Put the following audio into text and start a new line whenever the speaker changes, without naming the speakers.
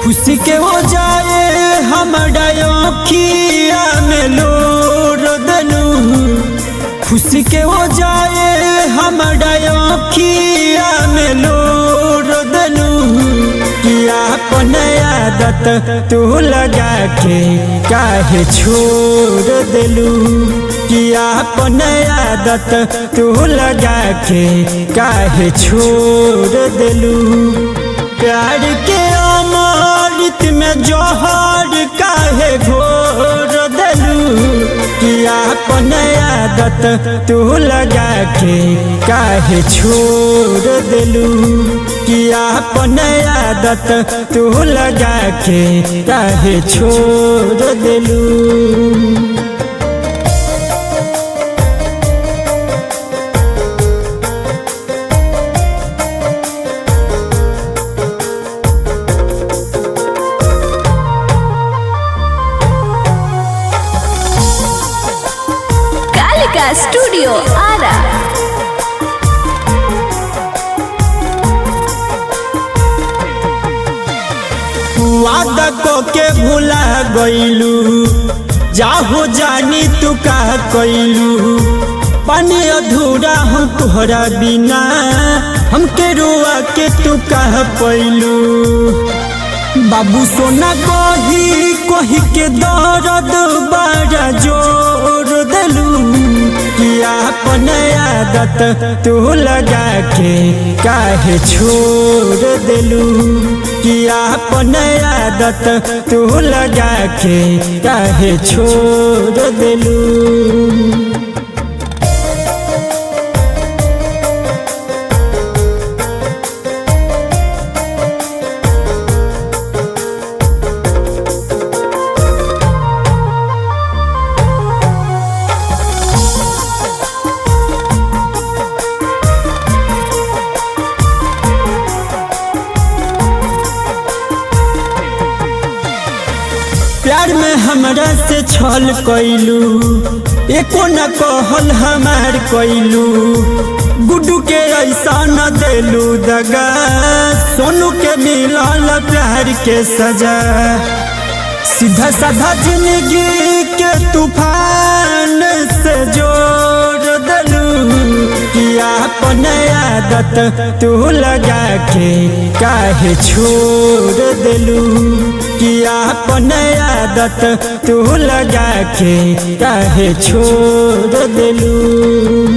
खुशी के हो जाए हमारा अखिया में लोर दलू। खुशी के हो जाए हमारा अखिया में लोर दलू। किया अपन आदत तू लगा के काहे छोड़ दिलू। किया अपन आदत तू लगा के काहे छोड़ दिलू। प्यार के अमृत में जोहर काहे घोर दिलू। किया अपन आदत तू लगा के काहे छोड़ दिलू। किया अपन आदत तू लगा के काहे छोड़ दिलू।
स्टूडियो आरा।
वादा को के भुला गईलू। जाहो जानी तू का कईलू। पानी अधूरा हम तोहरा बिना हमके रुआ के तू कह पैलू। बाबू सोना कही कही के दर्द बड़ा जोर दिलू। किया अपन आदत तू लगा के काहे छोड़ दिलू। किया अपन आदत तू लगा के काहे छोड़ दिलू। प्यार में हमरा से छल कईलू। एको न कहल हमार कईलू। गुड्डू के ऐसा न देलू दगा। सोनू के मिलल प्यार के सजा। सीधा साधा जिंदगी के तूफान से जोड़ दिलू। किया अपन आदत तू लगा के काहे छोड़ दिलू। किया अपन आदत तू लगा के काहे छोड़ दिलू।